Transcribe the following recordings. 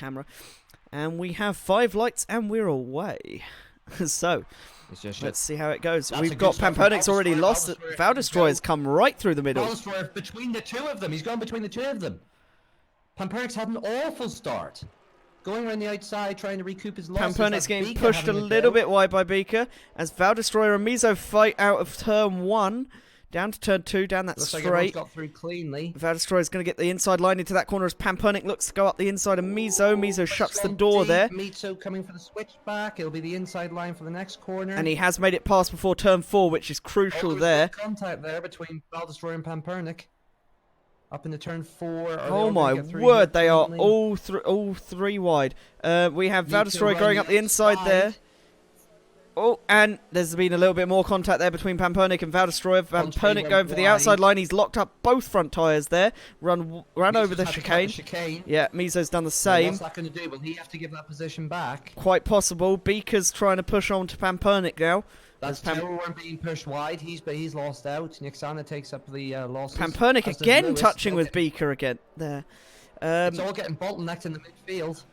camera. And we have 5 lights and we're away. So, let's see how it goes. We've got Pampernic's already lost. Valdestroyer's come right through the middle. Valdestroyer between the two of them. He's gone between the two of them. Pampernic's had an awful start. Going around the outside, trying to recoup his losses. Pampernic's getting pushed a little bit wide by Beaker as Valdestroyer and Mizo fight out of turn 1. Down to turn 2, down that straight. Like got through cleanly. Valdestroyer's going to get the inside line into that corner as Pampernic looks to go up the inside of Mizo. Mizo shuts the door there. Mizo coming for the switchback. It'll be the inside line for the next corner. And he has made it past before turn 4, which is crucial there. Contact there between Valdestroyer and Pampernic. Up into turn 4. Oh my word, they are all three wide. We have Valdestroyer going up the inside there. Oh, and there's been a little bit more contact there between Pampernic and Valdestroyer. Pampernic going for the outside line. He's locked up both front tyres there. Run over the chicane. Yeah, Mizo's done the same. What's that going to do? Will he have to give that position back? Quite possible. Beaker's trying to push on to Pampernic now. That's Tower being pushed wide. He's lost out. Nixana takes up the losses. Pampernic again touching with Beaker again there. It's all getting bottlenecked in the midfield.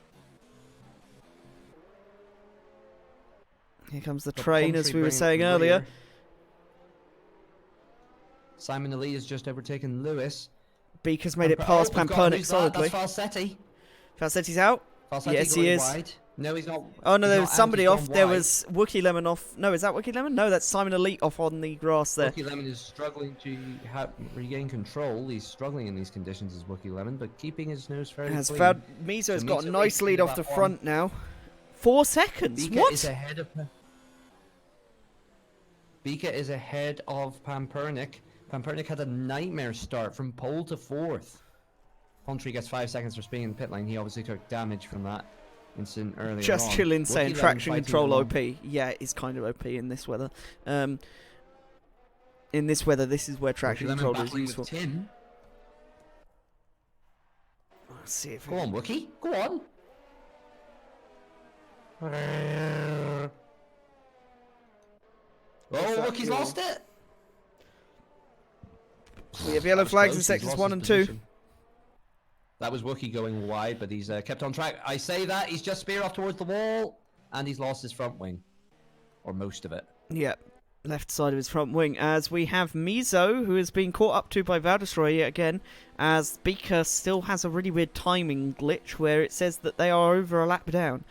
Here comes the train, as we were saying earlier. Simon Ali has just overtaken Lewis. Beaker's made it past Pampernic solidly. That's Falsetti. Falsetti's out. Falsetti yes, he is. Wide. No, he's not. Oh, no, there was somebody off. There was Wookie Lemon off. No, is that Wookie Lemon? No, that's Simon Elite off on the grass there. Wookie Lemon is struggling to regain control. He's struggling in these conditions as Wookie Lemon, but keeping his nose fairly clean. Mizo's got a nice lead off the front now. 4 seconds. Beaker what? Is ahead of Beaker is ahead of Pampernic. Pampernic had a nightmare start from pole to 4th. Pontry gets 5 seconds for speeding in the pit lane. He obviously took damage from that incident earlier Just on. chill insane. Traction control OP. Yeah, it's kind of OP in this weather. In this weather, this is where traction control is useful. Tim. Let's see if Go on, Wookie. Go on. Oh, Wookie's lost it. We have yellow flags in sectors 1 and 2. That was Wookie going wide, but he's kept on track. I say that, he's just spear off towards the wall, and he's lost his front wing. Or most of it. Yep, left side of his front wing. As we have Mizo, who has been caught up to by Valdestroyer yet again, as Beaker still has a really weird timing glitch where it says that they are over a lap down.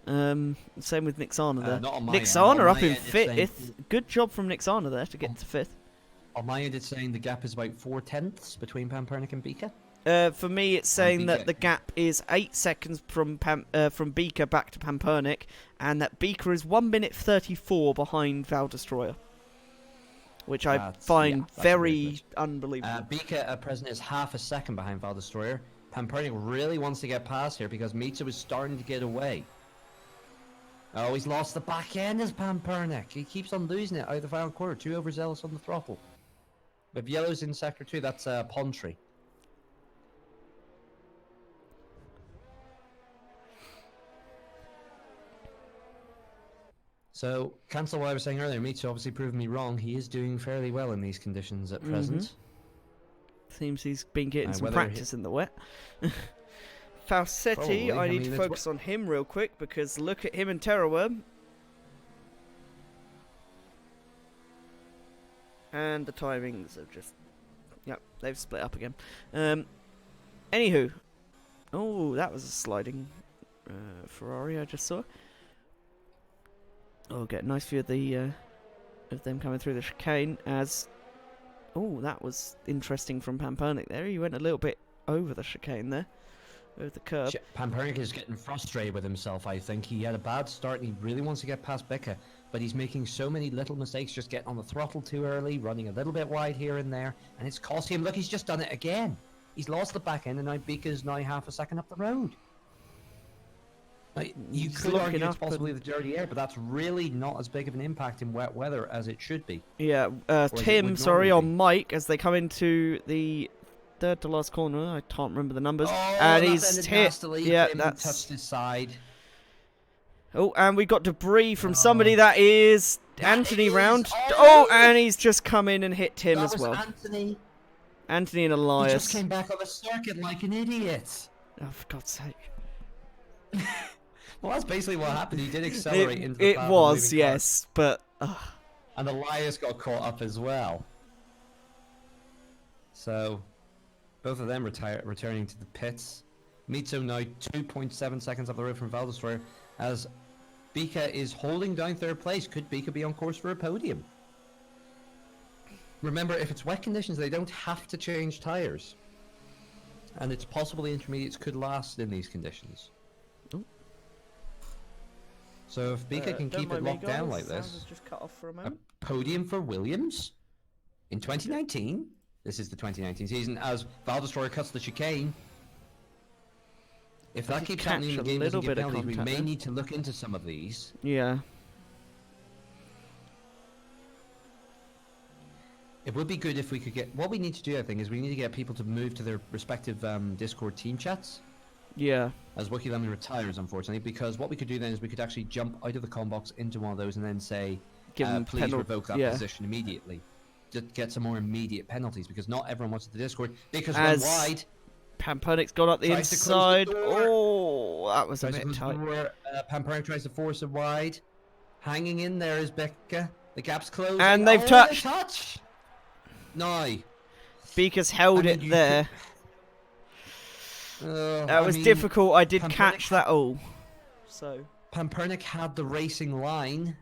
Same with Nixana there. Nixana up in 5th. Good job from Nixana there to get to 5th. On my end, it's saying the gap is about 4/10 between Pampernic and Beaker. For me, it's saying that the gap is 8 seconds from Beaker back to Pampernic, and that Beaker is 1 minute 34 behind Valdestroyer, which I find very unbelievable. Beaker at present is half a second behind Valdestroyer. Pampernic really wants to get past here because Mizo is starting to get away. Oh, he's lost the back end as Pampernic. He keeps on losing it out of the final quarter. 2 overzealous on the throttle. With yellows in sector 2, that's Pontry. So, cancel what I was saying earlier. Mizo obviously proved me wrong. He is doing fairly well in these conditions at present. Seems he's been getting some practice in the wet. Falsetti, I need to focus on him real quick because look at him and Terrorworm. And the timings have just... Yep, they've split up again. Anywho. Oh, that was a sliding Ferrari I just saw. Oh, get a nice view of them coming through the chicane as... Oh, that was interesting from Pampernic there. He went a little bit over the chicane there. Over the curb. Pampernic is getting frustrated with himself, I think. He had a bad start and he really wants to get past Becker, but he's making so many little mistakes, just getting on the throttle too early, running a little bit wide here and there, and it's costing him. Look, he's just done it again. He's lost the back end and now Becker's now half a second up the road. You could argue it's possibly the dirty air, but that's really not as big of an impact in wet weather as it should be. Yeah, Tim, sorry, on Mike, as they come into the third to last corner. I can't remember the numbers. Oh, and he's hit. Yeah, that's touched his side. Oh, and we got debris from somebody that is Anthony round. Oh, and he's just come in and hit Tim as well. Anthony and Elias. He just came back on the circuit like an idiot. Oh, for God's sake. Well, that's basically what happened. He did accelerate into the It path of was, moving yes, but and Elias got caught up as well. So, both of them returning to the pits. Mitsu now 2.7 seconds up the road from Valdestroyer, as Bika is holding down third place. Could Bika be on course for a podium? Remember, if it's wet conditions, they don't have to change tyres. And it's possible the intermediates could last in these conditions. Ooh. So if Bika can keep it locked down like this, just cut off for a a moment. podium for Williams in 2019. This is the 2019 season as Valdestroyer cuts the chicane. If that keeps happening, the game doesn't give penalties. We may need to look into some of these. Yeah. It would be good if we could get... What we need to do, I think, is we need to get people to move to their respective Discord team chats. Yeah. As Wiki Lemon retires, unfortunately, because what we could do then is we could actually jump out of the com box into one of those and then say, please revoke that position immediately. To get some more immediate penalties, because not everyone wants the Discord. Because one wide... Pampernic's got up the inside. Oh, that was a bit tight. Pampernic tries to force it wide. Hanging in there is Becca. The gap's closing. And they've touched. Touch. No. Beaker's held it there. That was difficult. I did catch that all. So Pampernic had the racing line.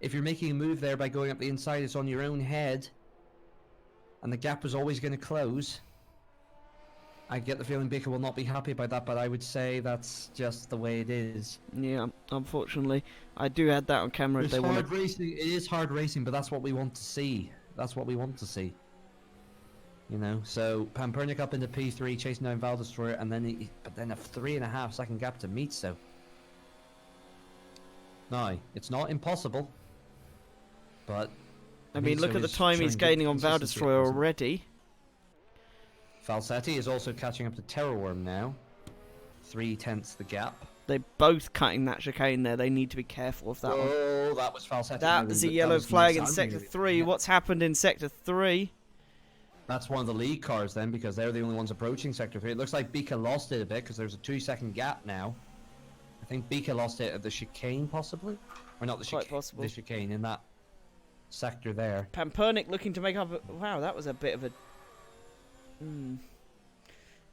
If you're making a move there by going up the inside, it's on your own head. And the gap was always going to close. I get the feeling Baker will not be happy about that, but I would say that's just the way it is. Yeah, unfortunately. I do have that on camera if they want to... racing. It is hard racing, but that's what we want to see. That's what we want to see. You know, so Pampernic up into P3, chasing down Valdestroyer, and then but then a 3.5 second gap to meet, so... Now, it's not impossible, but... I mean, look at the time he's gaining on Valdestroyer already. Falsetti is also catching up to Terrorworm now. 3/10 the gap. They're both cutting that chicane there. They need to be careful of that one. Oh, that was Falsetti. That was a yellow flag in Sector 3. What's happened in Sector 3? That's one of the lead cars then, because they're the only ones approaching Sector 3. It looks like Bika lost it a bit, because there's a 2-second gap now. I think Bika lost it at the chicane, possibly? Or not the chicane, the chicane in that sector there. Pampernic looking to make up... Wow, that was a bit of a...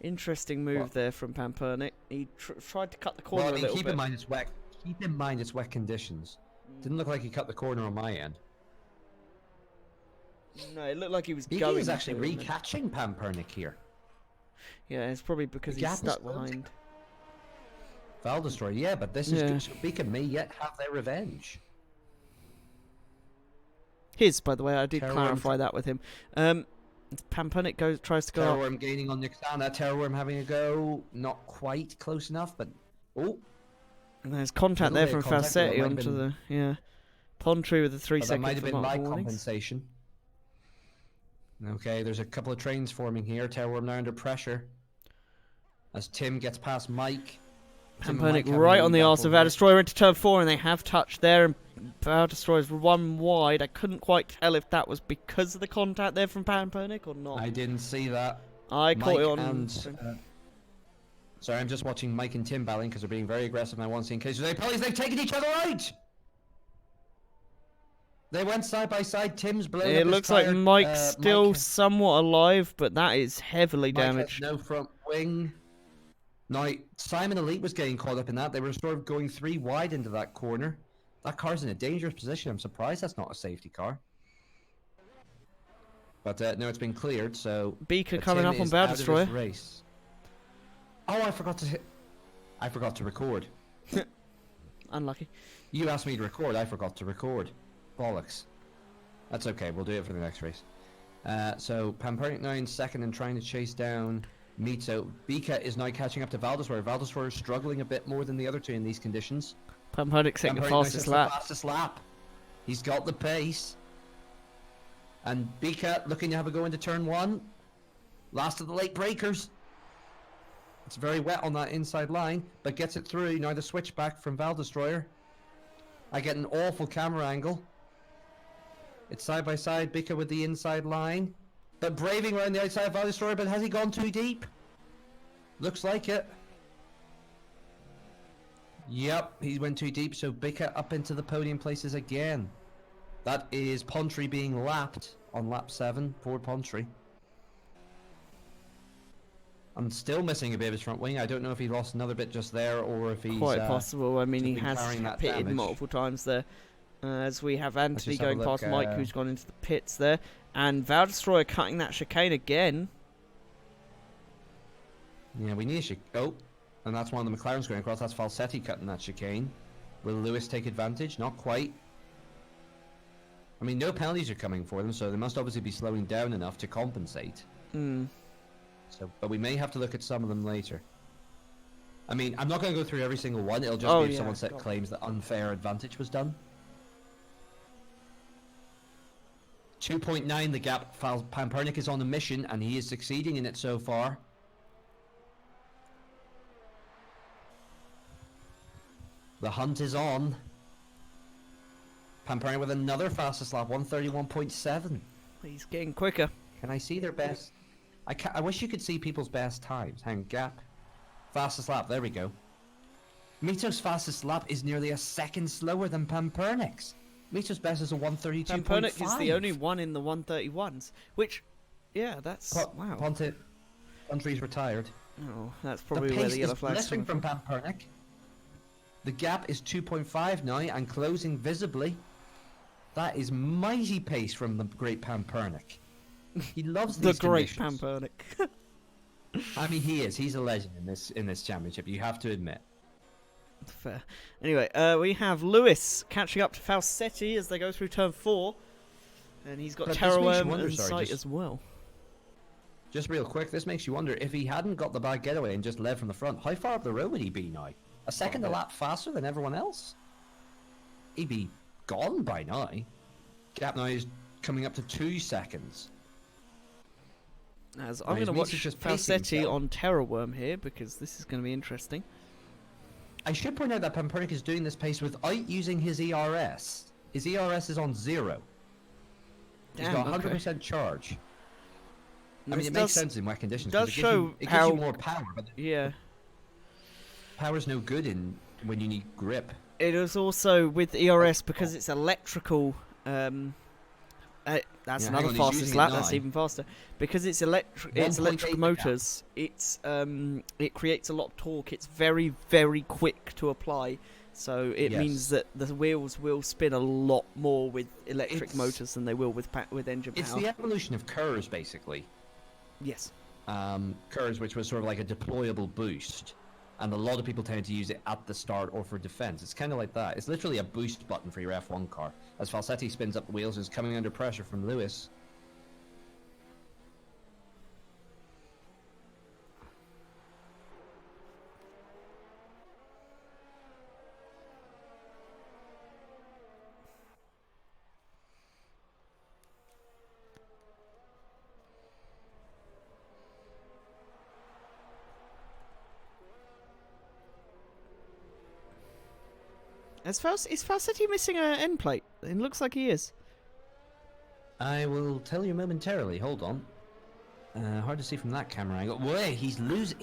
interesting move there from Pampernic. He tried to cut the corner a little bit. Keep in mind it's wet. Keep in mind it's wet conditions. Didn't look like he cut the corner on my end. No, it looked like he was going. He was actually re-catching Pampernic here. Yeah, it's probably because he's stuck behind. Valdestroyer, yeah, but this is good. So Beacon may yet have their revenge. His, by the way, I did clarify that with him. Pampernic tries to go Terrorworm gaining on Nixana. Terrorworm having a go. Not quite close enough, but... Oh! And there's contact there from Falsetti onto the... Yeah. Pontry with the 3 second. That might have been light compensation. Okay, there's a couple of trains forming here. Terrorworm now under pressure. As Tim gets past Mike. Pampernic right on the arse of Valdestroyer into turn 4, and they have touched there. And Valdestroyer's one wide. I couldn't quite tell if that was because of the contact there from Pampernic or not. I didn't see that. I caught it on. And, sorry, I'm just watching Mike and Tim battling because they're being very aggressive, and I want to see in case they've taken each other out. They went side by side. Tim's blown up. It looks like Mike's still somewhat alive, but that is heavily damaged. No front wing. Now, Simon Elite was getting caught up in that. They were sort of going 3 wide into that corner. That car's in a dangerous position. I'm surprised that's not a safety car. But no, it's been cleared, so... Beaker coming up on Valdestroyer. Race. Oh, I forgot to record. Unlucky. You asked me to record, I forgot to record. Bollocks. That's okay, we'll do it for the next race. So, Pampernic now in second and trying to chase down Mitsu. Bika is now catching up to Valdestroyer. Valdestroyer is struggling a bit more than the other two in these conditions. Pampernic taking the fastest lap. Fastest lap. He's got the pace. And Bika looking to have a go into turn 1. Last of the late breakers. It's very wet on that inside line, but gets it through. Now the switchback from Valdestroyer. I get an awful camera angle. It's side by side, Bika with the inside line. But braving around the outside of Valdestroyer, but has he gone too deep? Looks like it. Yep, he went too deep, so Bika up into the podium places again. That is Pontry being lapped on lap 7, Ford Pontry. I'm still missing a bit of his front wing. I don't know if he lost another bit just there or if he's... Quite possible. I mean, he been has carrying that pitted damage. multiple times there. As we have Anthony just have a going look, past Mike, who's gone into the pits there. And Val Destroyer cutting that chicane again. Yeah, we need a oh, and that's one of the McLarens going across. That's Falsetti cutting that chicane. Will Lewis take advantage? Not quite. I mean, no penalties are coming for them, so they must obviously be slowing down enough to compensate. Hmm. So, but we may have to look at some of them later. I mean, I'm not going to go through every single one. It'll just be if someone claims that unfair advantage was done. 2.9 the gap. Pampernick is on a mission, and he is succeeding in it so far. The hunt is on. Pampernick with another fastest lap, 131.7. He's getting quicker. Can I see their best? I wish you could see people's best times. Hang on, gap. Fastest lap, there we go. Mito's fastest lap is nearly a second slower than Pampernick's. Mito's best is a 132.5. Pampernick is the only one in the 131s, which, yeah, that's, wow. Pontry's retired. Oh, that's probably where the yellow flag's coming from Pampernick. The gap is 2.5 now and closing visibly. That is mighty pace from the great Pampernick. He loves these great conditions. Pampernick. I mean, he is. He's a legend in this championship. You have to admit. Fair. Anyway, we have Lewis catching up to Falsetti as they go through turn 4, and he's got Terrorworm in sight as well. Just real quick, this makes you wonder if he hadn't got the bad getaway and just led from the front. How far up the road would he be now? A second a lap faster than everyone else? He'd be gone by now. Gap now is coming up to 2 seconds. As I'm going to watch Falsetti on Terrorworm here because this is going to be interesting. I should point out that Pampernick is doing this pace without using his ERS. His ERS is on 0. He's got 100% charge. I mean, it makes sense in wet conditions. Does show it gives you more power. But yeah. Power's no good when you need grip. It is also with ERS because it's electrical. That's another fastest lap. That's even faster because it's electric motors. It creates a lot of torque. It's very, very quick to apply. So it means that the wheels will spin a lot more with electric motors than they will with engine power. It's the evolution of KERS, basically. Yes. KERS, which was sort of like a deployable boost. And a lot of people tend to use it at the start or for defense. It's kind of like that. It's literally a boost button for your F1 car. As Falsetti spins up the wheels, is coming under pressure from Lewis. Is Falsetti missing an end plate? It looks like he is. I will tell you momentarily. Hold on. Hard to see from that camera angle. Wait, he's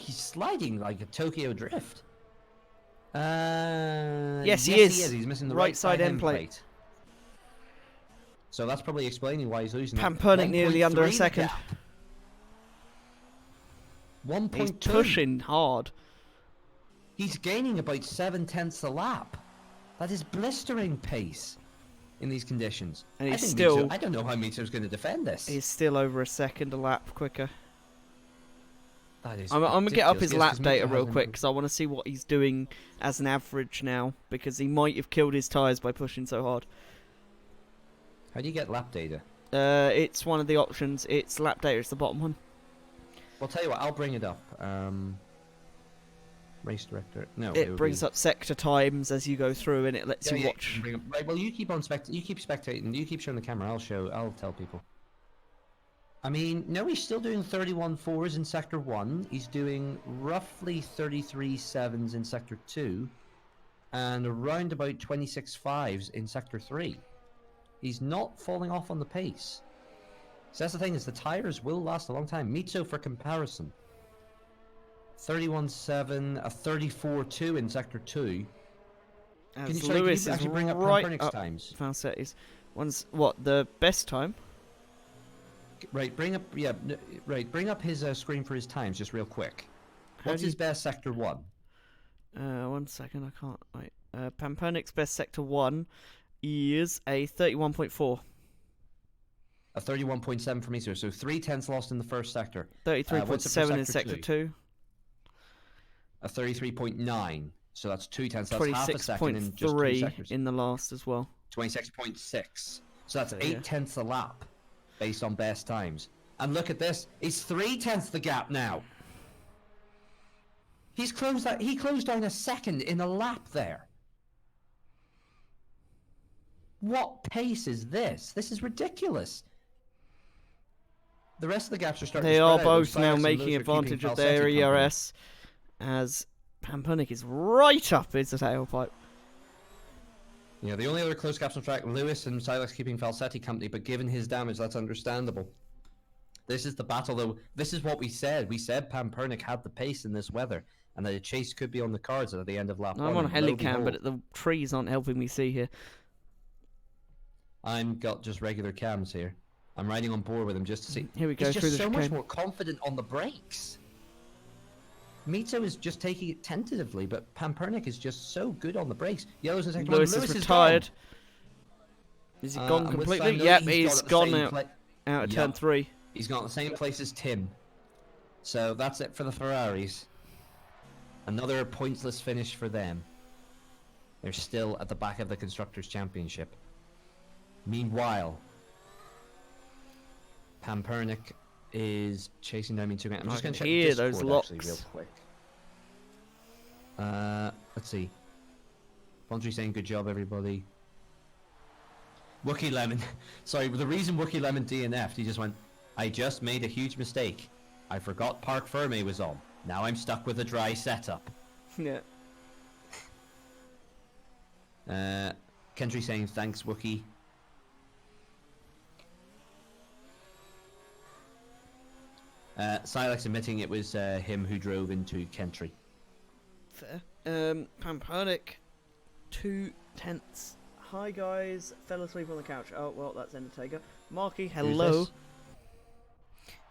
sliding like a Tokyo drift. Yes, he is. He's missing the right side end plate. So that's probably explaining why he's losing. Pampernick nearly under a second. 1.2. He's pushing hard. He's gaining about 7/10 a lap. That is blistering pace in these conditions. And he's still... I don't know how Mito's going to defend this. He's still over a second a lap quicker. That is I'm going to get up his lap data real quick improved. because I want to see what he's doing as an average now because he might have killed his tyres by pushing so hard. How do you get lap data? It's one of the options. It's lap data. It's the bottom one. Well, tell you what, I'll bring it up. Race director. No, it brings up sector times as you go through, and it lets you watch. Right. Well, you keep spectating. You keep showing the camera. I'll tell people. I mean, no, he's still doing 31.4s in sector 1. He's doing roughly 33.7s in sector 2, and around about 26.5s in sector 3. He's not falling off on the pace. So that's the thing, is the tires will last a long time. Mito, for comparison, 31.7, a 34.2 in sector 2, As Can Lewis you is actually bring up right Pampernick's up. times? Falsetti's. One's what, the best time? Right, bring up bring up his screen for his times just real quick. How What's do his best sector 1? 1 second, I can't wait. Pampernick's best sector 1 is a 31.4. A 31.7 for me, sir. So 3/10 lost in the first sector. 33.7 in sector 2. A 33.9. So that's 2/10. So that's half a second in just 2 26.3 sectors. in the last as well. 26.6. So that's So, 8/10 a lap based on best times. And look at this. He's 3/10 the gap now. He closed down a second in a lap there. What pace is this? This is ridiculous. The rest of the gaps are starting to They spread are out, both but now Cyrus and making Lewis are advantage keeping of their Falsetti company. ERS as Pampernick is right up his tailpipe. Yeah, the only other close gaps on track, Lewis and Silex keeping Falsetti company, but given his damage, that's understandable. This is the battle, though. This is what we said. We said Pampernick had the pace in this weather, and that a chase could be on the cards at the end of lap 1. I'm on and lo and helicam, behold, but the trees aren't helping me see here. I'm got just regular cams here. I'm riding on board with him just to see. Here we go He's through just the so much chicane. more confident on the brakes. Mito is just taking it tentatively, but Pampernick is just so good on the brakes. Yellow's in second. Lewis is retired. Is he gone and with completely? Sandoni, Yep, he's he's got at the gone same out of Yep. turn 3. He's got the same place as Tim. So that's it for the Ferraris. Another pointless finish for them. They're still at the back of the Constructors' Championship. Meanwhile, Pampernick is chasing down Mito. I'm just going to check hear Discord those locks. actually real quick. Let's see. Bondry saying good job, everybody. Wookie Lemon. Sorry, the reason Wookie Lemon DNF'd, he just went, I just made a huge mistake. I forgot Park Ferme was on. Now I'm stuck with a dry setup. Yeah. Kendry saying thanks, Wookie. Silex admitting it was him who drove into Kentry. Fair. Pampernick, 2/10. Hi guys, fell asleep on the couch. Oh well, that's Endertaker. Marky, hello.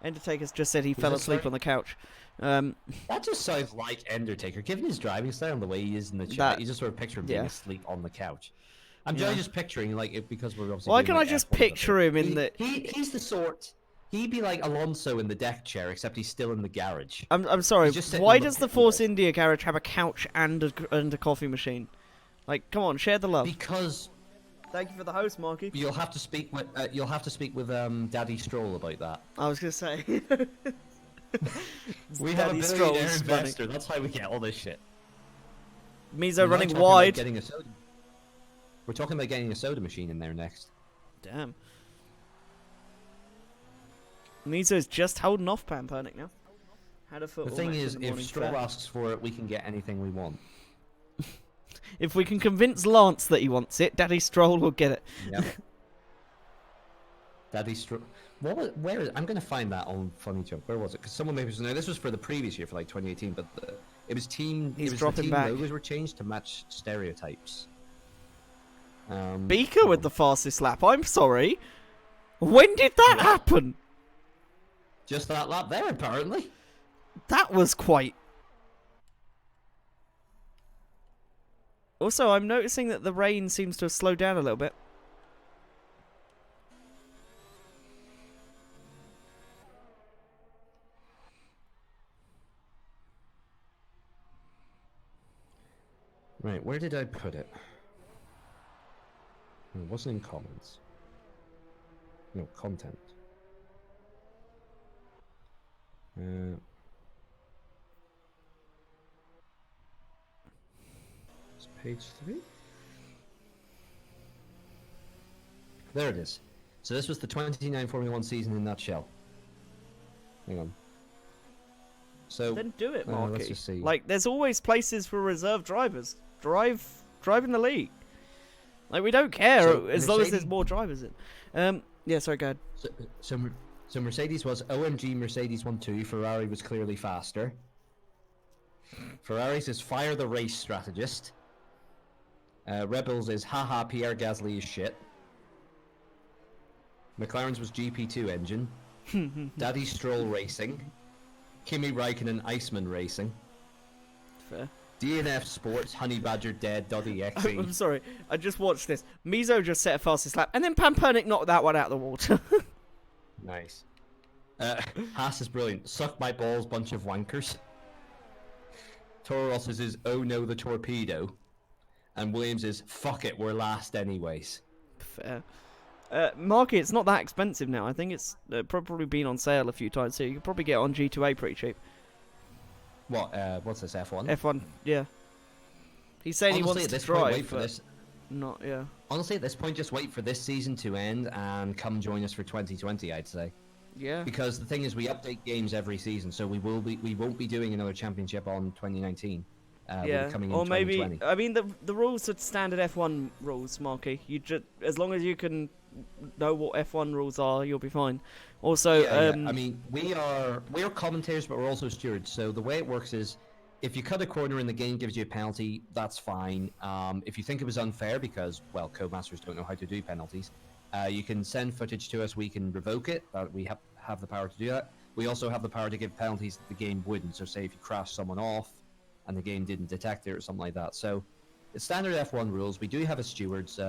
Endertaker's just said he fell asleep on the couch. That just sounds like Endertaker. Given his driving style and the way he is in the chat, you just sort of picture him being asleep on the couch. I'm just picturing like it because we're obviously. Why doing, can I like, just F1 picture him in the? He's the sort. He'd be like Alonso in the deck chair, except he's still in the garage. I'm sorry. He's just sitting Why on the does the pit Force wall. India garage have a couch and a coffee machine? Like, come on, share the love. Because Thank you for the host, Marky. you'll have to speak with Daddy Stroll about that. I was gonna say. We Daddy have a Stroll's billionaire running. investor. That's how we get all this shit. Mizo We're now running talking about wide. getting a soda. We're talking about getting a soda machine in there next. Damn. Mizo's just holding off Pampernick now. Had a The football thing match is, in the if morning Stroll today. asks for it, we can get anything we want. If we can convince Lance that he wants it, Daddy Stroll will get it. Yep. Daddy Stroll. Where is? I'm gonna find that on Funny Joke. Where was it? Because someone maybe no. This was for the previous year, for like 2018, but it was team. He's it was dropping the team back. logos were changed to match stereotypes. Beaker with the fastest lap. I'm sorry. When did that happen? Just that lap there, apparently. That was quite... Also, I'm noticing that the rain seems to have slowed down a little bit. Right, where did I put it? It wasn't in comments. No, content. It's page 3? There it is. So this was the 29 Formula 1 season in a nutshell. Hang on. So Then do it, let's Marky. just see. Like, there's always places for reserve drivers. Drive in the league. Like, we don't care So, as long as there's Mercedes- more drivers in. Yeah, sorry, go ahead. So Mercedes was OMG Mercedes 1-2, Ferrari was clearly faster. Ferrari says fire the race strategist. Red Bulls is haha Pierre Gasly is shit. McLaren's was GP2 engine. Daddy Stroll Racing. Kimi Raikkonen Iceman Racing. Fair. DNF Sports Honey Badger Dead Doddy XE. I'm sorry, I just watched this. Mizo just set a fastest lap, and then Pampernick knocked that one out of the water. Nice. Haas is brilliant. Suck my balls, bunch of wankers. Toro Ross's is oh no the torpedo. And Williams is fuck it, we're last anyways. Fair. Marky, it's not that expensive now. I think it's probably been on sale a few times, so you could probably get it on G2A pretty cheap. What? What's this, F1? F1, yeah. He's saying Honestly, he wants at to this point, drive, wait for but this. not, yeah. Honestly, at this point, just wait for this season to end and come join us for 2020, I'd say. Yeah. Because the thing is, we update games every season, so we won't be doing another championship on 2019. We'll be coming in or maybe 2020. I mean the rules are standard F1 rules, Marky. You just as long as you can know what F1 rules are, you'll be fine. Also, I mean, we are commentators, but we're also stewards. So the way it works is, if you cut a corner and the game gives you a penalty, that's fine. If you think it was unfair because, well, Codemasters don't know how to do penalties, you can send footage to us. We can revoke it. We have the power to do that. We also have the power to give penalties that the game wouldn't. So say if you crash someone off and the game didn't detect it or something like that. So it's standard F1 rules. We do have a stewards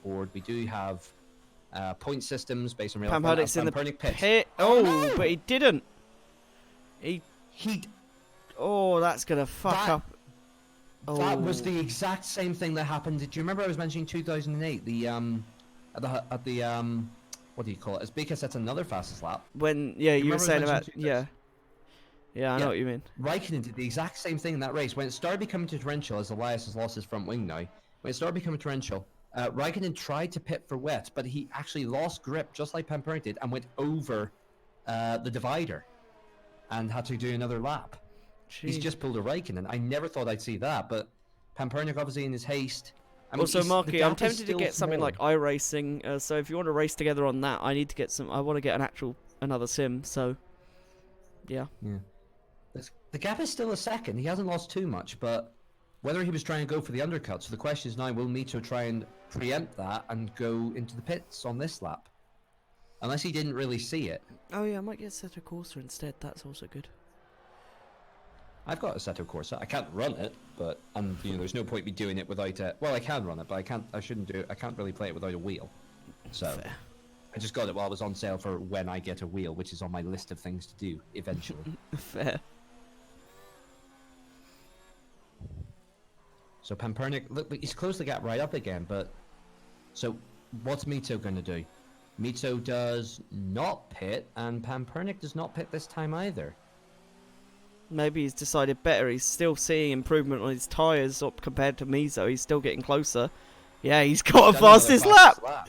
board. We do have point systems based on real Pampernick's in the Pampernick pits. pit. Oh, no! But he didn't. He. Oh, that's gonna fuck up. Oh. That was the exact same thing that happened. Do you remember I was mentioning 2008? The at the what do you call it? It's because that's another fastest lap. When you were saying about I know what you mean. Raikkonen did the exact same thing in that race. When it started becoming torrential, as Elias has lost his front wing now, when it started becoming torrential, Raikkonen tried to pit for wet, but he actually lost grip, just like Pampernick did, and went over the divider, and had to do another lap. Jeez. He's just pulled a Raikkonen. I never thought I'd see that, but Pampernick obviously in his haste. I mean, also, Marky, I'm tempted to get something like iRacing. So if you want to race together on that, I need to get some. I want to get another sim. So, yeah. Yeah. The gap is still a second. He hasn't lost too much, but whether he was trying to go for the undercut. So the question is now, will Mito try and preempt that and go into the pits on this lap? Unless he didn't really see it. Oh yeah, I might get Assetto Corsa instead. That's also good. I've got Assetto Corsa. I can't run it, but there's no point me doing it without a. Well, I can run it, but I can't. I shouldn't do. I can't really play it without a wheel. So Fair. I just got it while it was on sale for when I get a wheel, which is on my list of things to do eventually. Fair. So Pampernick, look, he's closed the gap right up again, but... So, what's Mito going to do? Mito does not pit, and Pampernick does not pit this time either. Maybe he's decided better. He's still seeing improvement on his tyres up compared to Mizo. He's still getting closer. Yeah, he's got a fastest lap!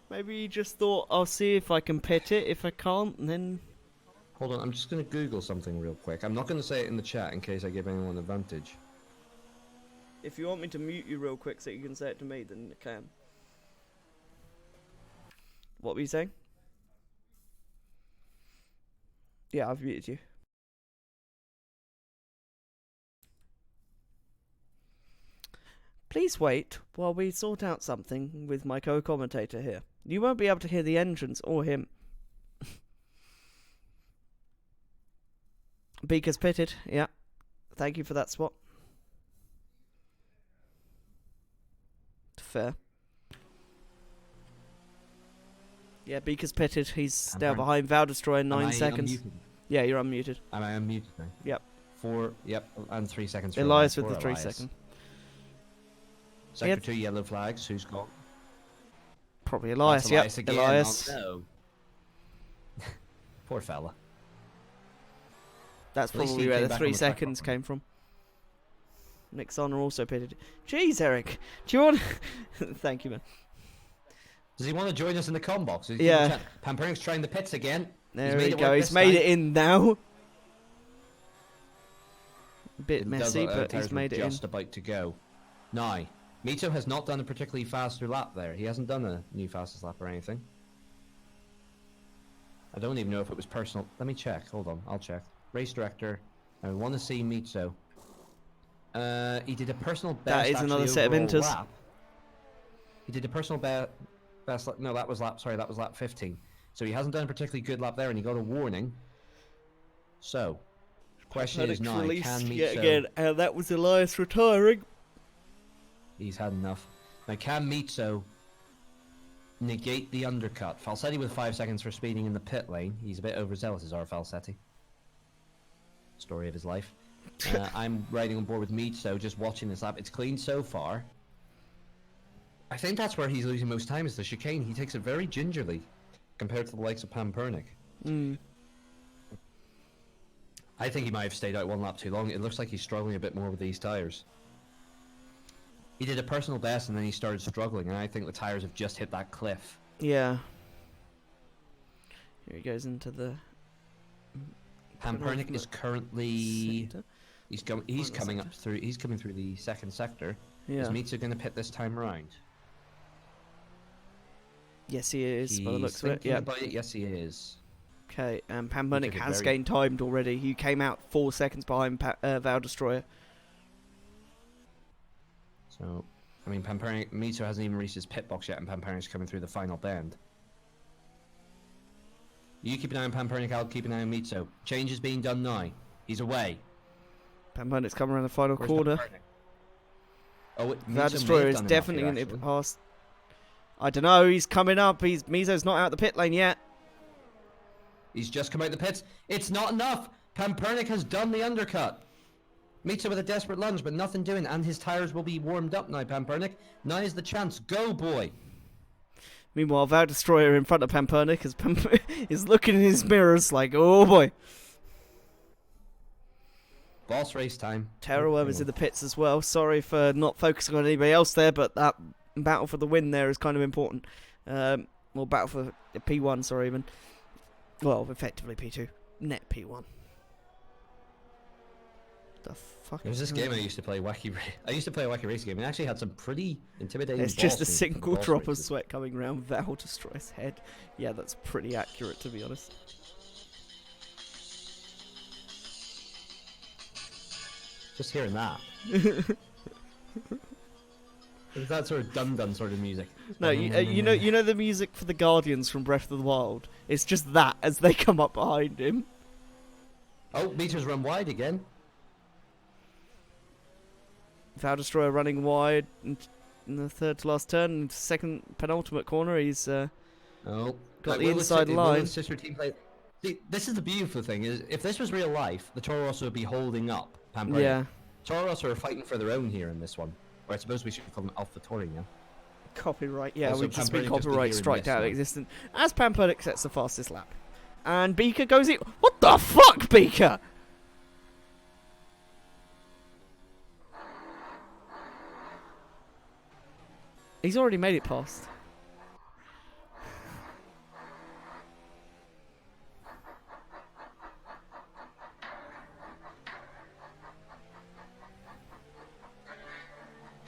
Maybe he just thought, I'll see if I can pit it. If I can't, then... Hold on, I'm just going to Google something real quick. I'm not going to say it in the chat in case I give anyone an advantage. If you want me to mute you real quick so you can say it to me, then you can. What were you saying? Yeah, I've muted you. Please wait while we sort out something with my co-commentator here. You won't be able to hear the engines or him. Beaker's pitted, yeah. Thank you for that spot. Fair. Yeah, Beaker's pitted. He's now behind Valdestroy in 9 seconds. Unmuted? Yeah, you're unmuted. Am I unmuted now? Yep. 4, yep, and 3 seconds for Elias with the for 3 Elias. second. Sector 2 yellow flags. Who's got? Probably Elias, That's yep. Elias again. Elias. Oh, no. Poor fella. That's At least probably he where came the back 3 on the track seconds properly. came from. Nick Sonner also pitted. Jeez, Eric. Do you want... Thank you, man. Does he want to join us in the com box? Yeah. Pampernick's trying the pits again. There we go. He's made it in now. A bit messy, but he's made it in. Just about to go. Now, Mito has not done a particularly faster lap there. He hasn't done a new fastest lap or anything. I don't even know if it was personal. Let me check. Hold on. I'll check. Race director. I want to see Mito. He did a personal best. That is actually, another set of overall inters. lap. He did a personal best. No, that was lap. Sorry, that was lap 15. So he hasn't done a particularly good lap there, and he got a warning. So, question is now, can yet Mitso... again, and that was Elias retiring. He's had enough. Now, can Mitso negate the undercut? Falsetti with 5 seconds for speeding in the pit lane. He's a bit overzealous, is our Falsetti. Story of his life. I'm riding on board with Mitso, just watching this lap. It's clean so far. I think that's where he's losing most time, is the chicane. He takes it very gingerly, compared to the likes of Pampernik. I think he might have stayed out one lap too long. It looks like he's struggling a bit more with these tyres. He did a personal best and then he started struggling, and I think the tyres have just hit that cliff. Yeah. Here he goes into the... Pampernik is currently... Sector. He's coming up through... He's coming through the second sector. Yeah. Is Mitsu going to pit this time around? Yes, he is, by the looks of it. Yeah. Yeah. Yes, he is. Okay, and Pampernik has very- gained timed already. He came out 4 seconds behind Val Destroyer. So, I mean, Mitsu hasn't even reached his pit box yet, and Pampernik's coming through the final bend. You keep an eye on Pampernik, I'll keep an eye on Mitsu. Change is being done now. He's away. Pampernik's coming around the final Where's corner. Pampernik? Oh, Val Destroyer is definitely going to be past. I don't know, he's coming up. Mizo's not out the pit lane yet. He's just come out the pits. It's not enough. Pampernik has done the undercut. Mitsu with a desperate lunge, but nothing doing, and his tires will be warmed up now, Pampernik. Now is the chance. Go, boy. Meanwhile, Val Destroyer in front of Pampernik is looking in his mirrors like, oh boy. Boss race time. Terrorworm is in the pits as well. Sorry for not focusing on anybody else there, but that battle for the win there is kind of important. Well, battle for P1, sorry, even. Well, effectively P2. Net P1. The fuck? It was this game I used to play, I used to play a Wacky Race game, and it actually had some pretty intimidating It's just a bosses in the single boss drop of races. sweat coming round Val Destroyer's head. Yeah, that's pretty accurate, to be honest. Just hearing that. It's that sort of dun-dun sort of music. No, you know the music for the Guardians from Breath of the Wild? It's just that as they come up behind him. Oh, Meter's run wide again. Val Destroyer running wide in the third to last turn, second penultimate corner. He's Oh, got the will inside will line. his sister team play? See, this is the beautiful thing: is if this was real life, the Toro Rosso would be holding up Pampernik. Yeah. Toro Rosso are fighting for their own here in this one. Or I suppose we should call them Alpha Tori now. Copyright, yeah, Also, we've just been Pampernik just copyright here in striked this out of one. existence. As Pampernik sets the fastest lap. And Beaker goes in. What the fuck, Beaker? He's already made it past.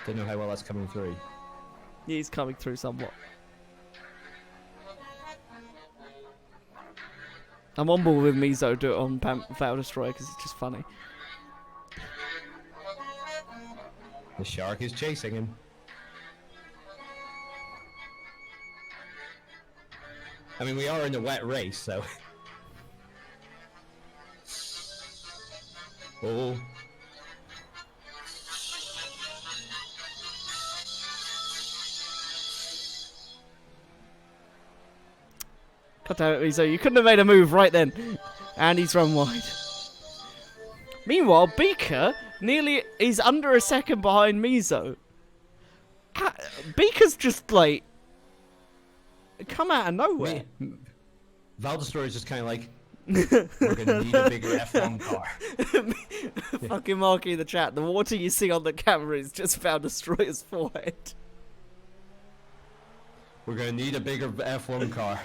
Don't know how well that's coming through. He's coming through somewhat. I'm on board with Mizo do it on Val Destroyer because it's just funny. The shark is chasing him. I mean, we are in a wet race, so... Oh. God damn it, Mizo, you couldn't have made a move right then. And he's run wide. Meanwhile, Beaker nearly is under a second behind Mizo. Beaker's just like come out of nowhere. Val Destroyer is just kind of like, we're gonna need a bigger F1 car. Fucking Marky in the chat. The water you see on the camera is just Val Destroyer's forehead. We're gonna need a bigger F1 car.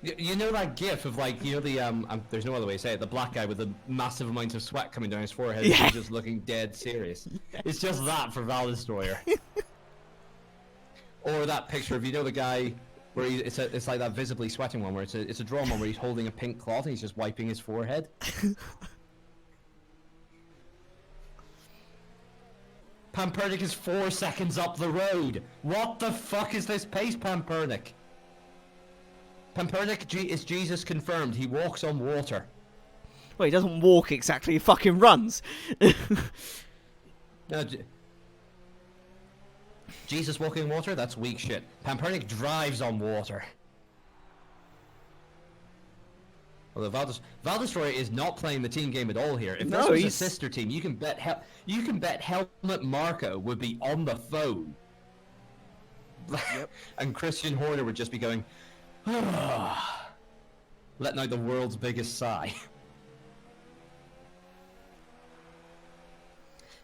You know that gif of like, you know the there's no other way to say it, the black guy with the massive amount of sweat coming down his forehead, Yeah. and just looking dead serious. It's just that for Val Destroyer. Or that picture of, you know, the guy where it's like that visibly sweating one where it's a drawn one where he's holding a pink cloth and he's just wiping his forehead. Pampernik is 4 seconds up the road. What the fuck is this pace, Pampernik? Pampernik is Jesus confirmed. He walks on water. Well, he doesn't walk exactly. He fucking runs. No, Jesus walking water? That's weak shit. Pampernik drives on water. Although Valdestroy is not playing the team game at all here. If this was a sister team, you can bet Helmut Marko would be on the phone. Yep. And Christian Horner would just be going, letting out the world's biggest sigh.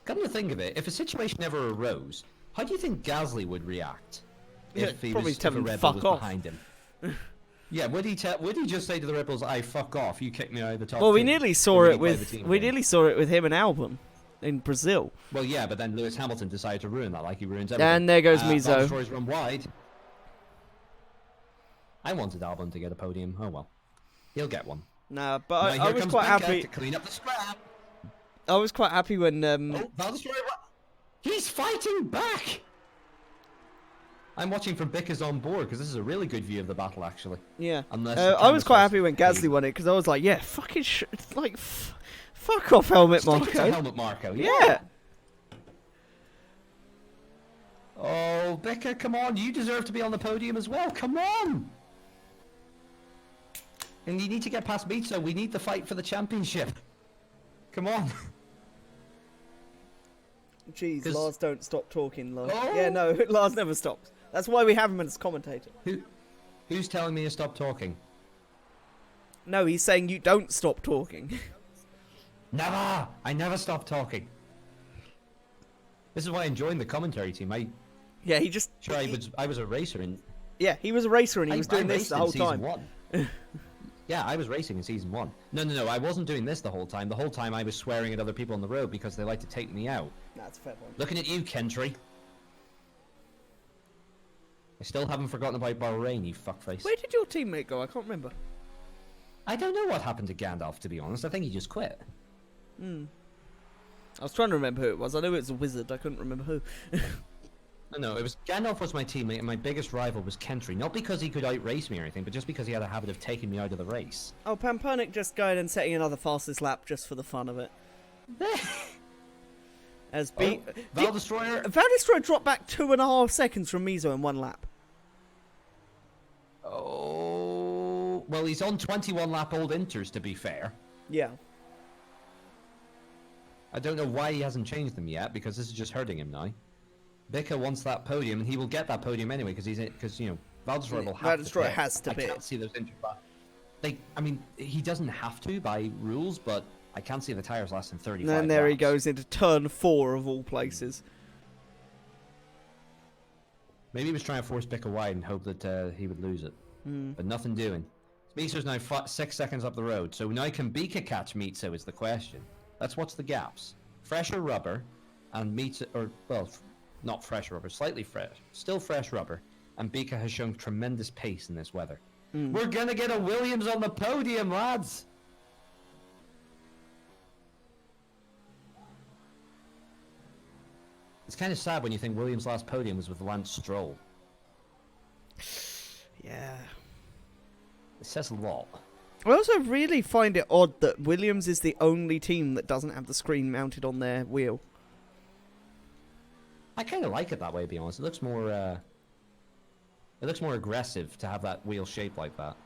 Come to think of it, if a situation ever arose, how do you think Gasly would react if he was if a Red Bull was behind him? Yeah, would he just say to the Red Bulls, "I fuck off, you kicked me out of the top"? Well, we nearly saw it with him and Albon in Brazil. Well, yeah, but then Lewis Hamilton decided to ruin that, like he ruins everything. And there goes Mizo. Destroy's run wide. I wanted Albon to get a podium. Oh well, he'll get one. Nah, but I was quite happy to clean up the scrap. I was quite happy when he's fighting back. I'm watching from Bicker's on board because this is a really good view of the battle, actually. Yeah. I was quite happy when Gasly won it because I was like, yeah, fucking fuck off, Helmut Marko. Helmut Marko. Yeah. Oh, Bicker, come on! You deserve to be on the podium as well. Come on! And you need to get past Mitsu. We need the fight for the championship. Come on. Jeez, Lars, don't stop talking, Lars. Oh. Yeah, no, Lars never stops. That's why we have him as commentator. Who's telling me to stop talking? No, he's saying you don't stop talking. Never! I never stop talking. This is why I joined the commentary team. Yeah, he just... Sure, I was a racer in... Yeah, he was a racer and he was doing this the whole time. Yeah, I was racing in season 1. No, I wasn't doing this the whole time. The whole time I was swearing at other people on the road because they like to take me out. That's a fair point. Looking at you, Kentry. I still haven't forgotten about Bahrain, you fuckface. Where did your teammate go? I can't remember. I don't know what happened to Gandalf, to be honest. I think he just quit. I was trying to remember who it was. I knew it was a wizard. I couldn't remember who. No, it was Gandalf was my teammate, and my biggest rival was Kentry. Not because he could outrace me or anything, but just because he had a habit of taking me out of the race. Oh, Pampernik just going and setting another fastest lap just for the fun of it. As Valdestroyer. Valdestroyer dropped back 2.5 seconds from Mizo in one lap. Oh, well, he's on 21 lap old inters, to be fair. Yeah. I don't know why he hasn't changed them yet, because this is just hurting him now. Bicker wants that podium, and he will get that podium anyway, because you know, Valdestroyer will have to. Valdestroyer has to I can't see those inters. I mean, he doesn't have to by rules, but I can't see the tires lasting 35 And there laps. he goes into turn 4 of all places. Maybe he was trying to force Bicker wide and hope that he would lose it. But nothing doing. Mitsu's now 6 seconds up the road, so now can Bicker catch Mitsu is the question. Let's watch the gaps. Fresher rubber, and Mitsu, or, well, not fresh rubber, slightly fresh, still fresh rubber, and Bicker has shown tremendous pace in this weather. We're gonna get a Williams on the podium, lads! It's kind of sad when you think Williams' last podium was with Lance Stroll. Yeah. It says a lot. I also really find it odd that Williams is the only team that doesn't have the screen mounted on their wheel. I kind of like it that way, to be honest. It looks more aggressive to have that wheel shaped like that.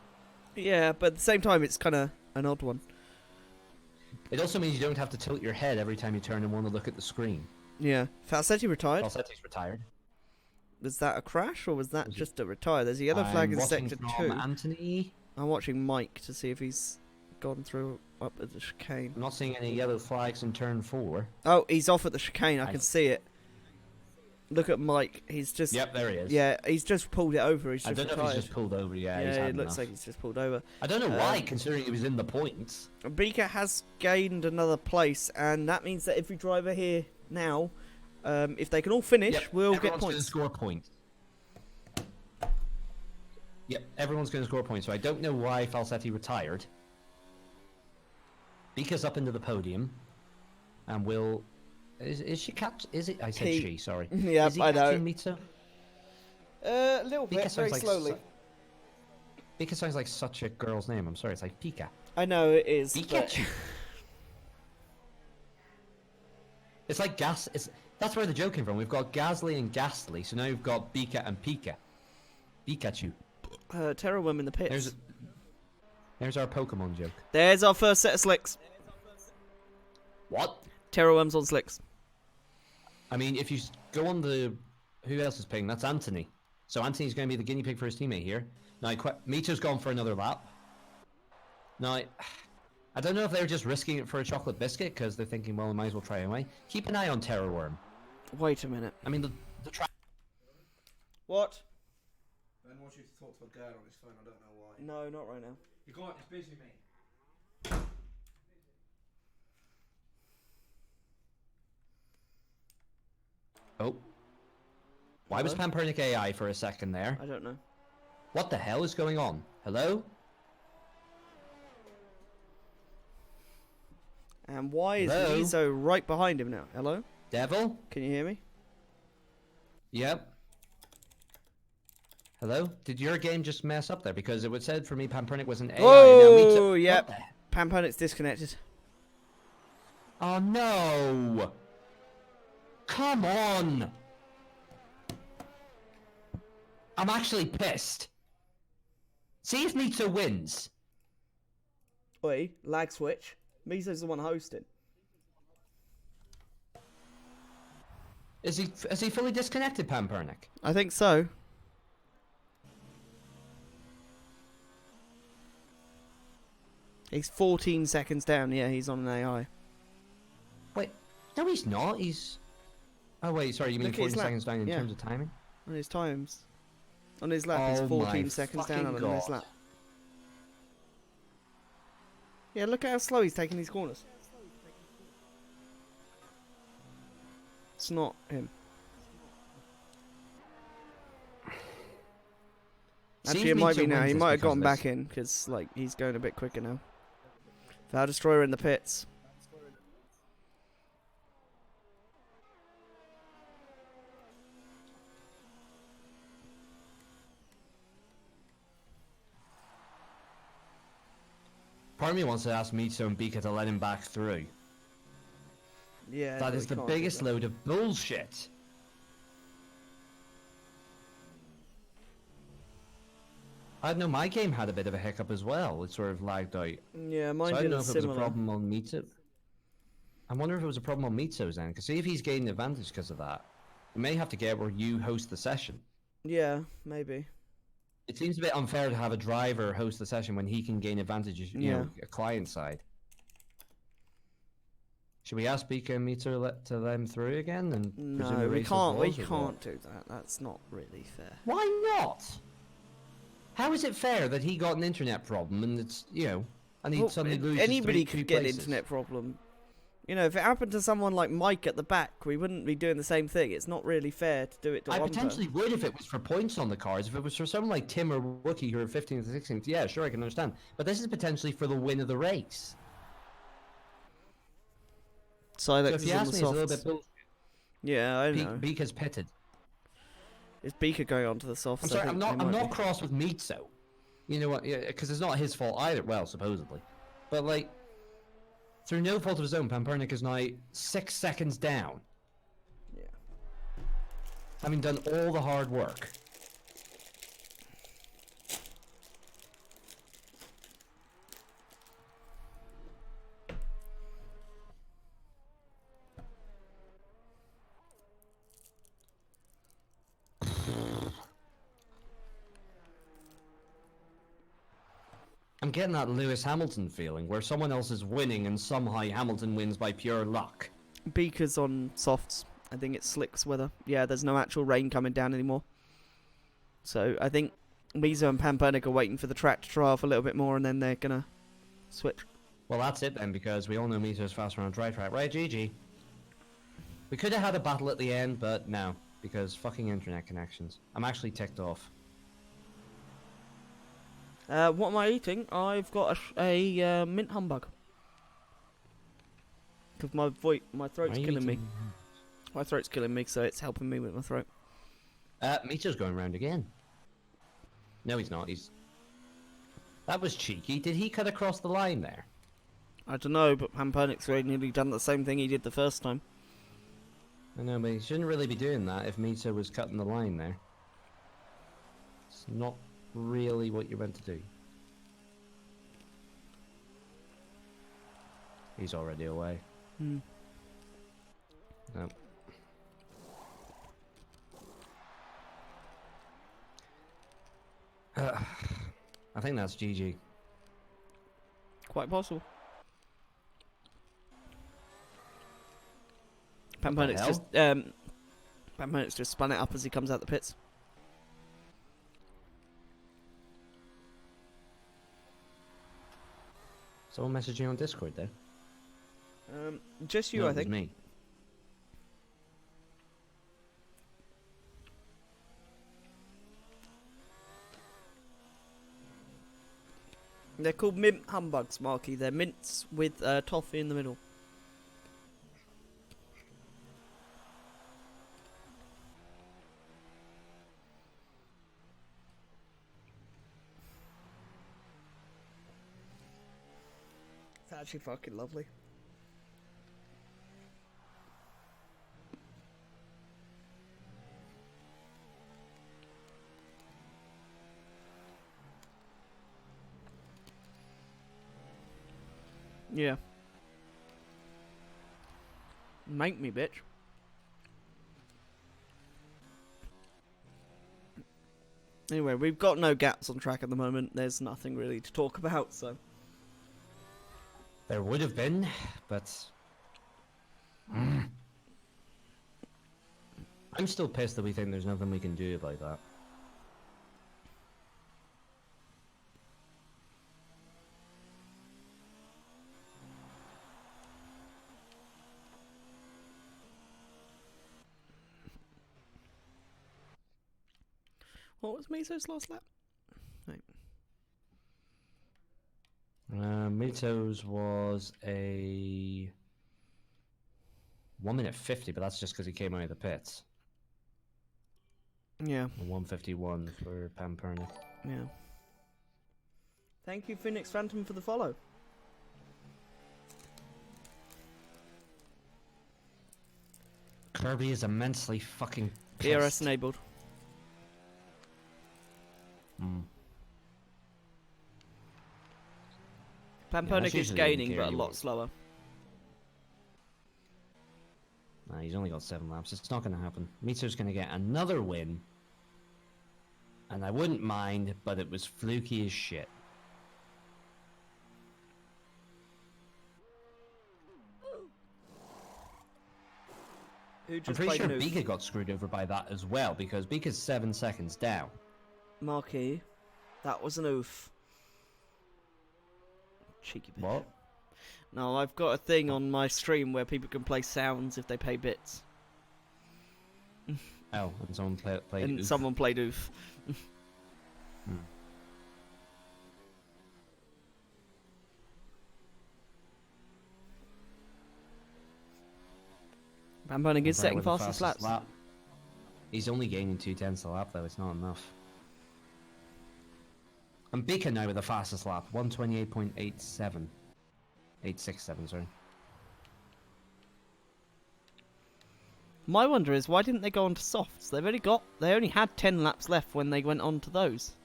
Yeah, but at the same time, it's kind of an odd one. It also means you don't have to tilt your head every time you turn and want to look at the screen. Yeah. Falsetti retired. Falsetti's retired. Was that a crash, or was that just a retire? There's a yellow flag in sector 2. Anthony. I'm watching Mike to see if he's gone through up at the chicane. I'm not seeing any yellow flags in turn 4. Oh, he's off at the chicane. I can see it. Look at Mike. He's just... Yep, there he is. Yeah, he's just pulled it over. He's just I don't know if he's just pulled over. Yeah, it looks like he's just pulled over. I don't know why, considering he was in the points. Bicker has gained another place, and that means that every driver here now, if they can all finish, will get points. Everyone's going to score points. Yep, everyone's going to score points. So I don't know why Falsetti retired. Bicker's up into the podium, and will Is she catch? Is it? I said He- she. Sorry. Yep, is he I know. catching Mitsu? A little Pika bit, very sounds like slowly. Pika sounds like such a girl's name. I'm sorry. It's like Pika. I know it is. But... Pikachu. It's like gas. That's where the joke came from. We've got Gasly and Ghastly, so now we've got Pika and Pika. Pikachu. Terror Worm in the pits. There's our Pokemon joke. There's our first set of slicks. What? Terror Worms on slicks. I mean, if you go on the... Who else is picking? That's Anthony. So Anthony's going to be the guinea pig for his teammate here. Now, Mito's gone for another lap. Now, I don't know if they're just risking it for a chocolate biscuit, because they're thinking, well, we might as well try anyway. Keep an eye on Terror Worm. Wait a minute. I mean, the track... What? Ben wants you to talk to a girl on his phone, I don't know why. No, not right now. You got it's busy, mate. Oh. Why was Pampernick AI for a second there? I don't know. What the hell is going on? Hello? And why is Hello? Mizo right behind him now? Hello? Devil? Can you hear me? Yep. Hello? Did your game just mess up there? Because it would said for me Pampernick was an AI. Oh, now yep. What Pampernick's disconnected. Oh no! Come on! I'm actually pissed. See if Nito wins. Oi, lag switch. Mizo's the one hosting. Is he fully disconnected, Pampernick? I think so. He's 14 seconds down. Yeah, he's on an AI. Wait, no, he's not. He's. Oh wait, sorry. You mean Look at his 14 lap. seconds down in Yeah. terms of timing? On his times. On his lap, he's Oh 14 my seconds down on fucking his God. lap. Yeah, look at how slow he's taking these corners. It's not him. Actually, See it if might be Nito now. wins He this might have because gotten of back this. in because, like, he's going a bit quicker now. Vow Destroyer in the pits. Part of me wants to ask Mitsu and Bika to let him back through. Yeah, That no, is we the can't do biggest that. load of bullshit. I know my game had a bit of a hiccup as well. It sort of lagged out. Yeah, mine So I did don't know a if it was a similar. problem on Mitsu. I wonder if it was a problem on Mitsu's end. Because see if he's gained advantage because of that. We may have to get where you host the session. Yeah, maybe. It seems a bit unfair to have a driver host the session when he can gain advantage, you know, a client side. Should we ask Bika and Mitsu to let him through again? And presume the No, we race as can't. We was, or what? can't do that. That's not really fair. Why not? How is it fair that he got an internet problem and it's, you know, and he Well, suddenly loses anybody three could get an places? internet problem. You know, if it happened to someone like Mike at the back, we wouldn't be doing the same thing. It's not really fair to do it to I one potentially would if it was for points on the cars. If it was for someone like Tim or Wookie who are 15th or 16th, yeah, sure, I can understand. But this is potentially for the win of the race. So Silex if is you on ask the me, it's a little softs. bit bullshit. Yeah, I know. Beaker's pitted. Is Beaker going on to the softs? I'm I sorry, think I'm they not might be. cross with Mitsu. You know what? Yeah, because it's not his fault either. Well, supposedly, but like through no fault of his own, Pampernick is now 6 seconds down, Yeah. having done all the hard work. I'm getting that Lewis Hamilton feeling, where someone else is winning and somehow Hamilton wins by pure luck. Beaker's on softs. I think it's slicks weather. Yeah, there's no actual rain coming down anymore. So I think Mizo and Pampernick are waiting for the track to dry off a little bit more, and then they're gonna switch. Well, that's it then, because we all know Mitsu's faster on a dry track, right, GG? We could have had a battle at the end, but no, because fucking internet connections. I'm actually ticked off. What am I eating? I've got a mint humbug. Because my throat's Why are you killing me. eating- My throat's killing me, so it's helping me with my throat. Mito's going round again. No, he's not. That was cheeky. Did he cut across the line there? I don't know, but Pampernic's really nearly done the same thing he did the first time. I know, but he shouldn't really be doing that if Mito was cutting the line there. It's not really what you're meant to do. He's already away. No. I think that's GG. Quite possible. Pampernic's just spun it up as he comes out the pits. Someone messaged you on Discord there? Just you, No, I it was think. me. They're called mint humbugs, Marky. They're mints with toffee in the middle. It's actually fucking lovely. Yeah. Make me, bitch. Anyway, we've got no gaps on track at the moment. There's nothing really to talk about, so... There would have been, but... I'm still pissed that we think there's nothing we can do about that. What was Miso's last lap? Right. Mito's was a 1:50, but that's just because he came out of the pits. Yeah. A 1:51 for Pampernick. Yeah. Thank you, Phoenix Phantom, for the follow. Kirby is immensely fucking pissed. ERS enabled. Pampernick is usually gaining, the but a gear you lot want. slower. Nah, he's only got 7 laps. It's not going to happen. Mito's going to get another win. And I wouldn't mind, but it was fluky as shit. Who I'm just pretty played sure Noof? Bika got screwed over by that as well, because Bika's 7 seconds down. Marquis, that was an oof. Cheeky bitch. What? No, I've got a thing on my stream where people can play sounds if they pay bits. Oh, and someone played And oof. someone played oof. Pampernick is setting With the fastest laps. lap. He's only gaining 2/10 a lap though, it's not enough. And Bika now with the fastest lap, 1:28.87. 867, sorry. My wonder is, why didn't they go on to softs? They only had 10 laps left when they went on to those.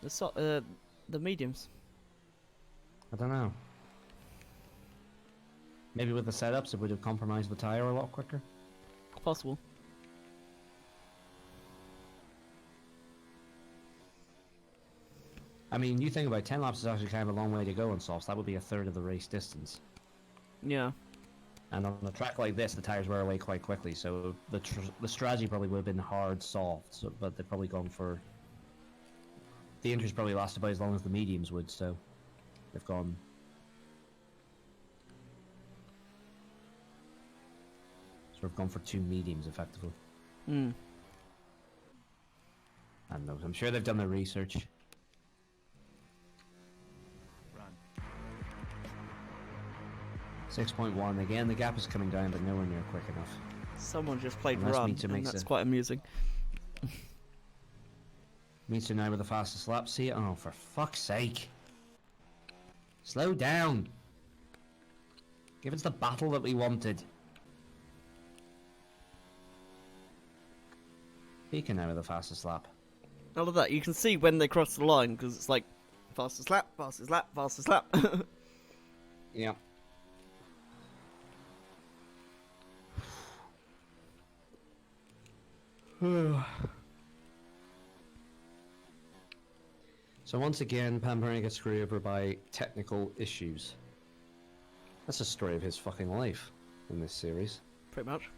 The mediums. I don't know. Maybe with the setups it would have compromised the tyre a lot quicker. Possible. I mean, you think about 10 laps is actually kind of a long way to go on softs. That would be a third of the race distance. Yeah. And on a track like this, the tyres wear away quite quickly, so the strategy probably would have been hard softs, but they've probably gone for... The inters probably last about as long as the mediums would, so they've gone... sort of gone for 2 mediums, effectively. Hmm. I don't know, I'm sure they've done their research. 6.1. Again, the gap is coming down, but nowhere near quick enough. Someone just played Unless Run, Mita and makes that's it. quite amusing. Mita now with the fastest lap. See? Oh, for fuck's sake. Slow down. Give us the battle that we wanted. Pika now with the fastest lap. All of that, you can see when they cross the line, because it's like, fastest lap, fastest lap, fastest lap. Yeah. So once again, Pamperni gets screwed over by technical issues. That's the story of his fucking life in this series. Pretty much.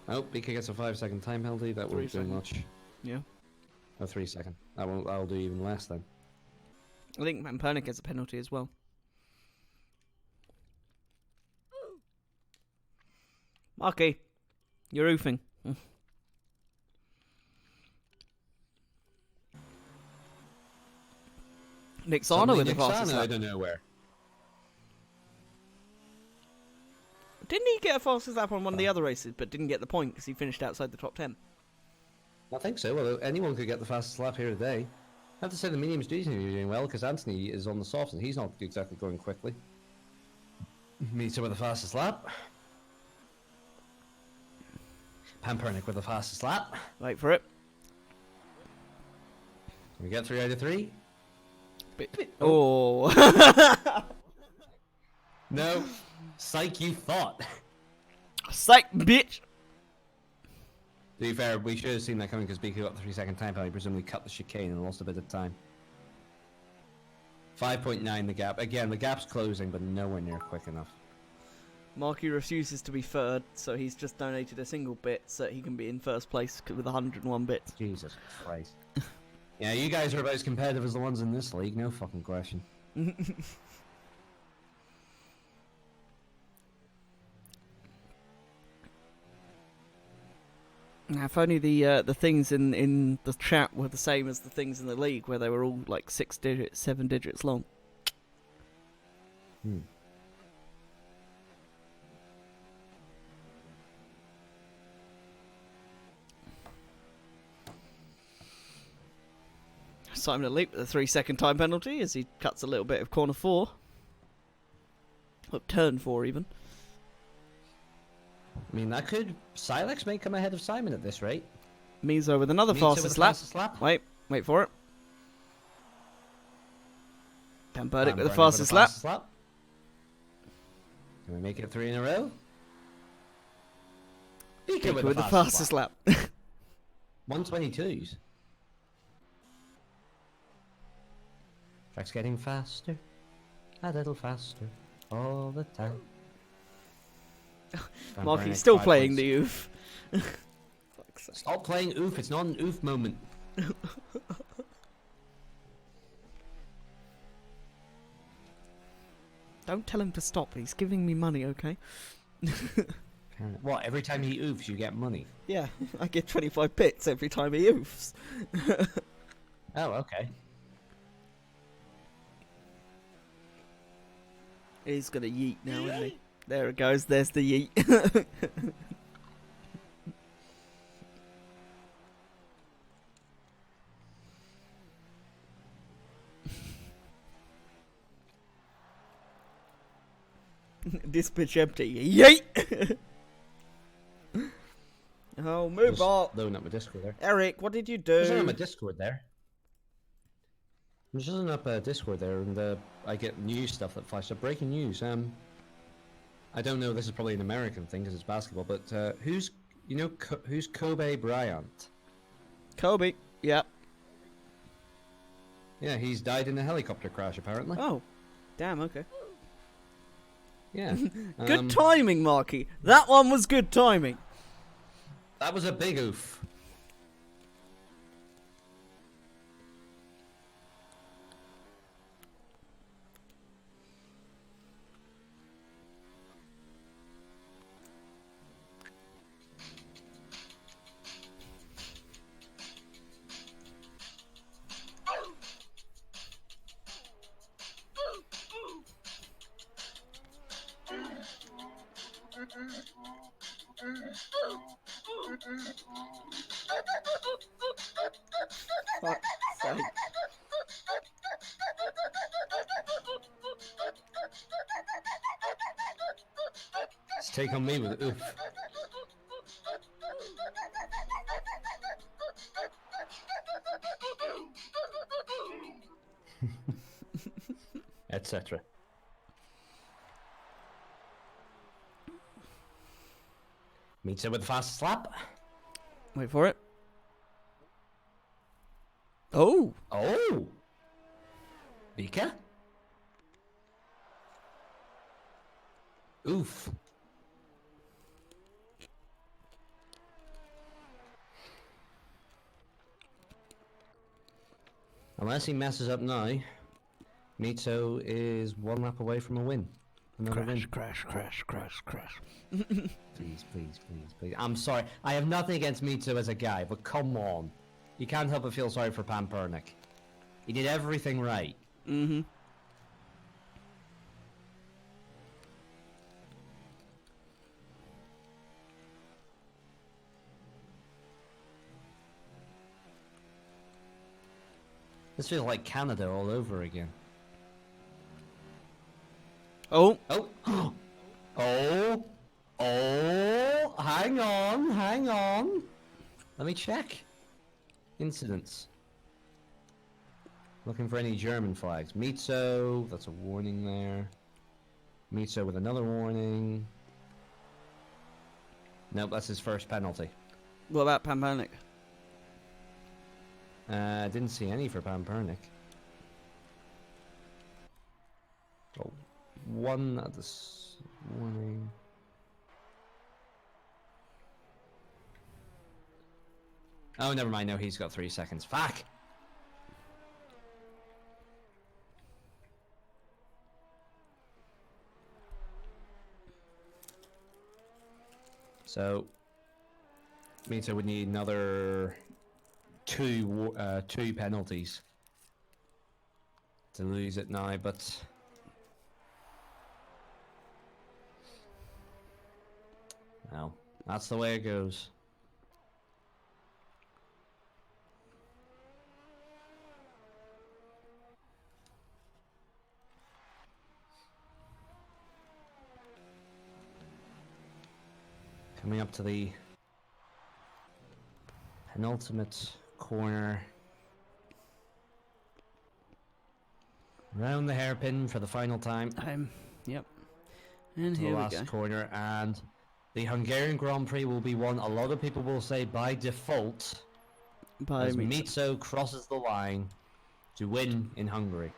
Oh, Pika gets a 5-second time penalty. That won't do seconds. much. Yeah. Oh, 3 second. That'll do even less then. I think Pampernick gets a penalty as well. Marky, you're oofing. Nick Sarno with the fastest I lap. don't know where. Didn't he get a fastest lap on one of the other races, but didn't get the point because he finished outside the top 10? I think so. Well, anyone could get the fastest lap here today. I have to say the mediums do seem to be doing well because Anthony is on the softs and he's not exactly going quickly. Mita with the fastest lap. Pampernick with the fastest lap. Wait for it. Can we get 3 out of 3? Oh. No. Psych, you thought. Psych, bitch. To be fair, we should have seen that coming because Beaker got the 3-second time penalty, presumably cut the chicane and lost a bit of time. 5.9 the gap. Again, the gap's closing, but nowhere near quick enough. Marky refuses to be third, so he's just donated a single bit so he can be in first place with 101 bits. Jesus Christ. Yeah, you guys are about as competitive as the ones in this league, no fucking question. Now, if only the things in the chat were the same as the things in the league, where they were all like 6 digits, 7 digits long. Hmm. Simon Elite with a 3-second time penalty as he cuts a little bit of corner 4. Up turn 4 even. I mean, that could... Silex may come ahead of Simon at this rate. Mizo with another Mizo fastest with the lap. fastest lap. Wait for it. Pampernick with the Pampernick fastest lap. Can we make it 3 in a row? Beaker with the fastest lap. 122s. Track's getting faster, a little faster, all the time. Marky's still playing the oof. Stop playing oof, it's not an oof moment. Don't tell him to stop, he's giving me money, okay? What, every time he oofs you get money? Yeah, I get 25 bits every time he oofs. Oh, okay. He's gonna yeet now, isn't he? There it goes, there's the yeet. This bitch empty. Yeet! Oh, move Just on. loading up my Discord there. Eric, what did you Just loading up do? my Discord there. I'm just loading up a Discord there, and I get news stuff that flashes up. Breaking news. I don't know. This is probably an American thing because it's basketball. But who's who's Kobe Bryant? Kobe. Yep. Yeah, he's died in a helicopter crash apparently. Oh. Damn, okay. Yeah. Good timing, Marky. That one was good timing. That was a big oof. Fuck's sake. Let's take on me with oof. Etc. Meets it with a fast slap. Wait for it. Oh! Oh! Bika? Oof. Unless he messes up now, Mito is one lap away from a win. Another win. Crash. Please, please, please, please. I'm sorry. I have nothing against Mito as a guy, but come on. You can't help but feel sorry for Pampernick. He did everything right. Mm-hmm. This feels like Canada all over again. Oh! Oh! Oh! Oh! Hang on! Let me check. Incidents. Looking for any German flags. Mitso, that's a warning there. Mitso with another warning. Nope, that's his first penalty. What about Pampernick? Didn't see any for Pampernick. Oh, one at this warning. Oh, never mind. No, he's got 3 seconds. Fuck! So, Mito would need another two penalties to lose it now, but well, that's the way it goes. Coming up to the penultimate corner. Round the hairpin for the final time. Yep. And To here the we last go. corner, and the Hungarian Grand Prix will be won, a lot of people will say by default, By as Mitso. Mitso crosses the line to win in Hungary.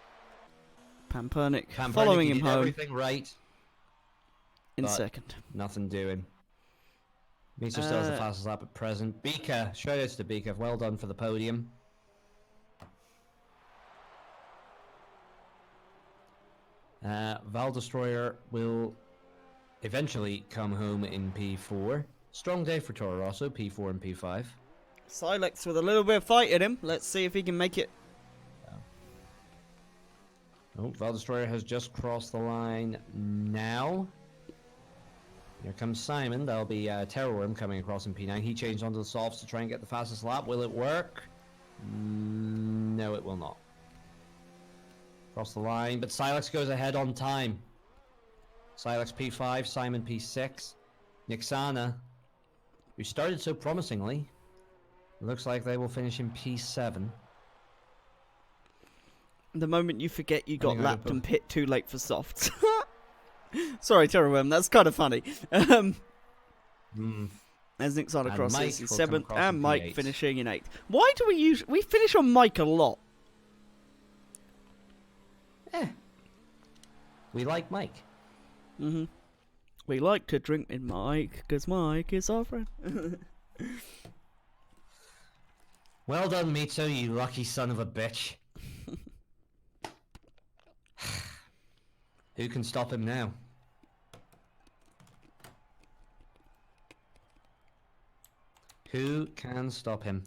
Pampernick Pampernick, following he him did home everything right, in but second. nothing doing. Mitso still has the fastest lap at present. Bika, shoutouts to Bika, well done for the podium. Val Destroyer will eventually come home in P4. Strong day for Toro Rosso, P4 and P5. Silex with a little bit of fight in him. Let's see if he can make it. Oh, Val Destroyer has just crossed the line now. Here comes Simon. That'll be Terrorworm coming across in P9. He changed onto the softs to try and get the fastest lap. Will it work? No, it will not. Cross the line, but Silex goes ahead on time. Silex P5, Simon P6. Nixana, who started so promisingly, looks like they will finish in P7. The moment you forget you got think I lapped got and pit too late for softs. Sorry, Terrorworm, that's kind of funny. As Nixana And crosses Mike in will 7th, come across and in Mike P8. finishing in 8th. Why do we finish on Mike a lot? We like Mike. We like to drink with Mike, because Mike is our friend. Well done, Mitsu, you lucky son of a bitch. Who can stop him now? Who can stop him?